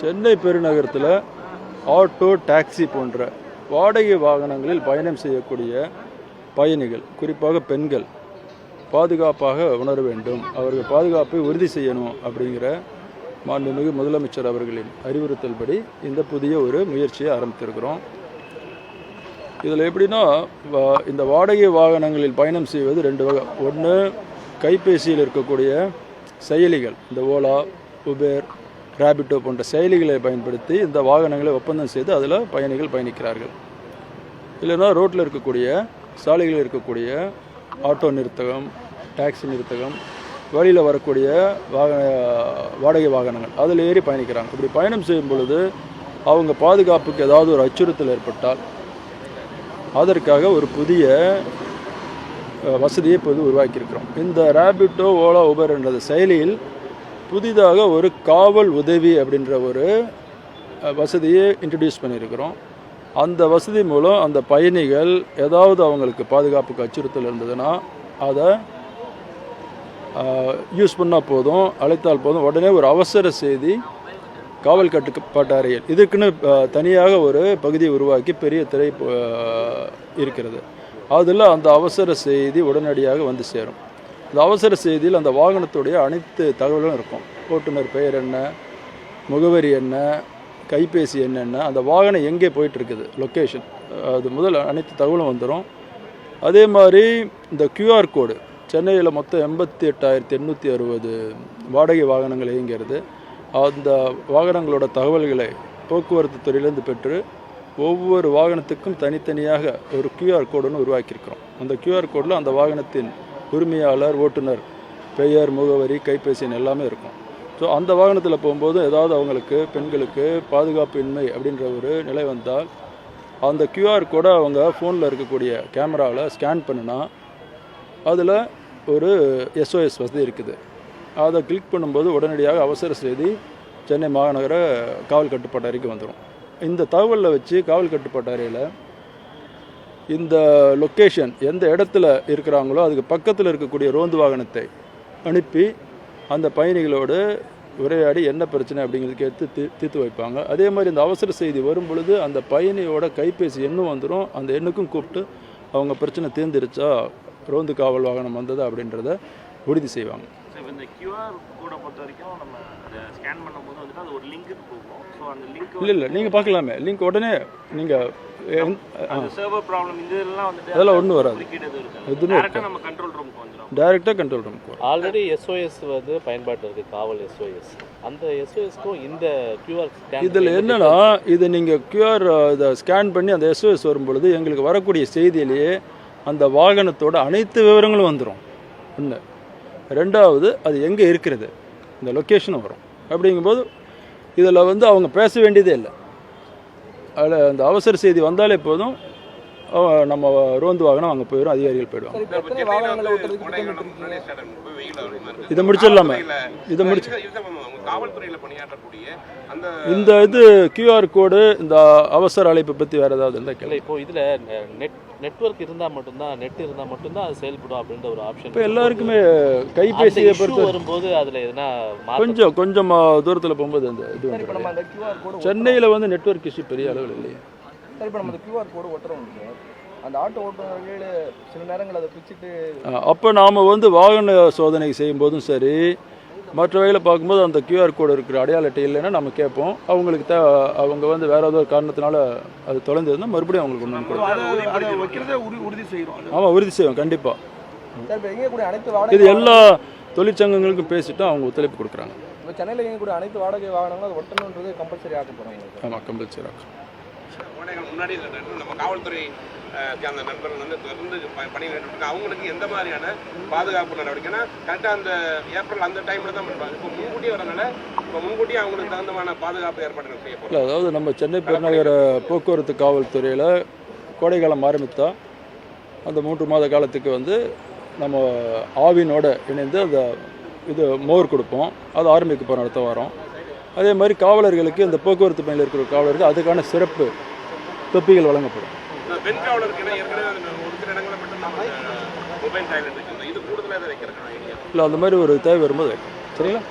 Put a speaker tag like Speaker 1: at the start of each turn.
Speaker 1: Chennai பெருநகரத்தில் auto, taxi போன்ற வாடகை வாகனங்களில் பயணம் செய்யக்கூடிய பயணிகள், குறிப்பாக பெண்கள், பாதுகாப்பாக உணர வேண்டும், அவர்கள் பாதுகாப்பை உறுதி செய்யணும் அப்படிங்கிற மாண்புமிகு முதலமைச்சர் அவர்களின் அறிவுறுத்தல்படி இந்த புதிய ஒரு முயற்சியை ஆரம்பித்திருக்கிறோம். இதில் எப்படின்னா, இந்த வாடகை வாகனங்களில் பயணம் செய்வது ரெண்டு வகை. ஒன்று, கைபேசியில் இருக்கக்கூடிய செயலிகள், இந்த ஓலா, உபேர், ராபிட்டோ போன்ற செயலிகளை பயன்படுத்தி இந்த வாகனங்களை ஒப்பந்தம் செய்து அதில் பயணிகள் பயணிக்கிறார்கள். இல்லைன்னா ரோட்டில் இருக்கக்கூடிய சாலைகளில் இருக்கக்கூடிய ஆட்டோ நிறுத்தகம், டாக்ஸி நிறுத்தகம், வழியில் வரக்கூடிய வாடகை வாகனங்கள் அதில் ஏறி பயணிக்கிறாங்க. இப்படி பயணம் செய்யும் பொழுது அவங்க பாதுகாப்புக்கு ஏதாவது ஒரு அச்சுறுத்தல் ஏற்பட்டால் அதற்காக ஒரு புதிய வசதியை இப்போது உருவாக்கியிருக்கிறோம். இந்த ராபிட்டோ, ஓலா, உபர் என்ற செயலியில் புதிதாக ஒரு காவல் உதவி அப்படின்ற ஒரு வசதியை இன்ட்ரடியூஸ் பண்ணியிருக்கிறோம். அந்த வசதி மூலம் அந்த பயணிகள் ஏதாவது அவங்களுக்கு பாதுகாப்புக்கு அச்சுறுத்தல் இருந்ததுன்னா அதை யூஸ் பண்ணால் போதும், அழைத்தால் போதும், உடனே ஒரு அவசர செய்தி காவல் கட்டுப்பாட்டு அறையில் இதுக்குன்னு தனியாக ஒரு பகுதியை உருவாக்கி பெரிய திரை இருக்கிறது. அதில் அந்த அவசர செய்தி உடனடியாக வந்து சேரும். இந்த அவசர செய்தியில் அந்த வாகனத்துடைய அனைத்து தகவலும் இருக்கும். ஓட்டுநர் பெயர் என்ன, முகவரி என்ன, கைபேசி என்னென்ன, அந்த வாகனம் எங்கே போயிட்டுருக்குது, லொக்கேஷன், அது முதல் அனைத்து தகவலும் வந்துடும். அதே மாதிரி இந்த QR கோடு, சென்னையில் மொத்தம் 88,860 வாடகை வாகனங்கள் இயங்கிறது. அந்த வாகனங்களோட தகவல்களை போக்குவரத்து துறையிலேருந்து பெற்று ஒவ்வொரு வாகனத்துக்கும் தனித்தனியாக ஒரு QR கோடுன்னு உருவாக்கியிருக்கிறோம். அந்த QR கோடில் அந்த வாகனத்தின் உரிமையாளர், ஓட்டுநர் பெயர், முகவரி, கைபேசின்னு எல்லாமே இருக்கும். ஸோ அந்த வாகனத்தில் போகும்போது ஏதாவது அவங்களுக்கு, பெண்களுக்கு பாதுகாப்பு இன்மை அப்படின்ற ஒரு நிலை வந்தால் அந்த QR கோடை அவங்க ஃபோனில் இருக்கக்கூடிய கேமராவில் ஸ்கேன் பண்ணினா அதில் ஒரு SOS வசதி இருக்குது. அதை கிளிக் பண்ணும்போது உடனடியாக அவசர செய்தி சென்னை மாநகர காவல் கட்டுப்பாட்டு அறைக்கு வந்துடும். இந்த தகவலில் வச்சு காவல் கட்டுப்பாட்டு அறையில் இந்த லொக்கேஷன் எந்த இடத்துல இருக்கிறாங்களோ அதுக்கு பக்கத்தில் இருக்கக்கூடிய ரோந்து வாகனத்தை அனுப்பி அந்த பயணிகளோடு உரையாடி என்ன பிரச்சனை அப்படிங்கிறது கேட்டு தீர்த்து வைப்பாங்க. அதே மாதிரி இந்த அவசர செய்தி வரும் பொழுது அந்த பயணியோட கைபேசி எண்ணும் வந்துடும். அந்த எண்ணுக்கும் கூப்பிட்டு அவங்க பிரச்சனை தீர்ந்துருச்சா, ரோந்து காவல் வாகனம் வந்தது அப்படின்றத உறுதி செய்வாங்க.
Speaker 2: இந்த QR கோடை பொறுத்த வரைக்கும் நம்ம அதை ஸ்கேன் பண்ணும்போது வந்துட்டு அது ஒரு லிங்க்கு போகும். ஸோ அந்த லிங்க்
Speaker 1: இல்லை நீங்கள் பார்க்கலாமே, லிங்க் உடனே நீங்கள்
Speaker 2: சர்வர் ப்ராப்ளம் இதெல்லாம் வந்துட்டு
Speaker 1: அதெல்லாம் ஒன்றும் வராது,
Speaker 2: எதுவுமே நம்ம கண்ட்ரோல் ரூமுக்கு வந்துடும்,
Speaker 1: டைரெக்டாக கண்ட்ரோல் ரூமுக்கு வரும்.
Speaker 3: ஆல்ரெடி SOS வந்து பயன்பாட்டு இருக்குது, காவல் SOS. அந்த SOSக்கும் இந்த QR ஸ்கேன்
Speaker 1: இதில் என்னென்னா, இது நீங்கள் QR இதை ஸ்கேன் பண்ணி அந்த SOS வரும்பொழுது எங்களுக்கு வரக்கூடிய செய்தியிலேயே அந்த வாகனத்தோட அனைத்து விவரங்களும் வந்துடும். ஒன்று. ரெண்டாவது, அது எங்கே இருக்கிறது, இந்த லொக்கேஷனும் வரும். அப்படிங்கும்போது இதில் வந்து அவங்க பேச வேண்டியதே இல்லை. அதில் அந்த அவசர செய்தி வந்தாலே போதும், நம்ம ரோந்து வாகனம் அங்கே போயிடும், அதிகாரிகள் போயிடுவாங்க. இதை முடிச்சிடலாமே, இதை முடிச்சு இந்த இது QR கோடு, இந்த அவசர அழைப்பை பற்றி வேறு ஏதாவது இருந்தால் கேள்வி.
Speaker 3: இப்போ இதில் நெட்வொர்க் இருந்தால் மட்டும்தான், நெட் இருந்தால் மட்டும்தான் அது செயல்படும் அப்படின்ற ஒரு ஆப்ஷன்
Speaker 1: இப்போ எல்லாருக்குமே கைபேசியை பொறுத்து
Speaker 3: வரும்போது அதில் எதுனா
Speaker 1: கொஞ்சம் தூரத்தில் போகும்போது அந்த இது வந்து சென்னையில் வந்து நெட்வொர்க் இஷ்யூ பெரிய அளவில் இல்லையே.
Speaker 4: சரி, இப்போ நம்ம அந்த QR கோடு ஒட்டுறோம், அந்த ஆட்டோ ஓட்டுநர்கள் சில நேரங்கள் அதை பிடிச்சிட்டு
Speaker 1: அப்போ நாம் வந்து வாகன சோதனை செய்யும்போதும் சரி, மற்ற வகையில் பார்க்கும்போது அந்த QR கோடு இருக்கிற அடையாள அட்டை இல்லைன்னா நம்ம கேட்போம். அவங்களுக்கு அவங்க வந்து வேறு ஏதோ ஒரு காரணத்தினால அது தொலைந்ததுன்னா மறுபடியும் அவங்களுக்கு ஒன்று கொடுக்கும்.
Speaker 4: உறுதி செய்கிறோம்.
Speaker 1: ஆமாம், உறுதி செய்வோம் கண்டிப்பாக. இது எல்லா தொழிற்சங்கங்களுக்கும் பேசிட்டு அவங்க ஒத்துழைப்பு கொடுக்குறாங்க.
Speaker 4: இப்போ சென்னையில் இயங்கக்கூடிய அனைத்து வாடகை வாகனங்களும் அது ஒட்டணுன்றது கம்பல்சரி ஆக்க போகிறாங்க.
Speaker 1: ஆமாம், கம்பல்சரி ஆகும்.
Speaker 5: முன்னாடி நம்ம காவல்துறை அந்த நண்பர்கள் வந்து தொடர்ந்து பணியாற்றிட்டு அவங்களுக்கு எந்த மாதிரியான பாதுகாப்பு நடவடிக்கைன்னா கரெக்டாக அந்த ஏப்ரல் அந்த டைமில் தான் பண்ணுவாங்க. இப்போ முன்கூட்டியே வரனால இப்போ முன்கூட்டியே அவங்களுக்கு தகுந்தமான பாதுகாப்பு ஏற்பாடுகள் செய்யப்படும்.
Speaker 1: அதாவது நம்ம சென்னை பெருநகர போக்குவரத்து காவல்துறையில் கோடைக்காலம் ஆரம்பித்தா அந்த 3 மாத காலத்துக்கு வந்து நம்ம ஆவினோட இணைந்து அந்த இது மோர் கொடுப்போம். அது ஆரம்பிக்க போகிறோம் அடுத்த வாரம். அதே மாதிரி காவலர்களுக்கு, இந்த போக்குவரத்து பணியில் இருக்கிற காவலருக்கு அதுக்கான சிறப்பு தொப்பிகள் வழங்கப்படும்.
Speaker 5: பெண் காவலருக்கு ஏற்கனவே ஒரு சில இடங்களில் மட்டும் மொபைல் சைலண்ட் இருக்குது, இது கூடுதலாக வைக்கிறேன்.
Speaker 1: இல்லை, அந்த மாதிரி ஒரு தேவை வரும்போது வைக்கணும். சரிங்களா?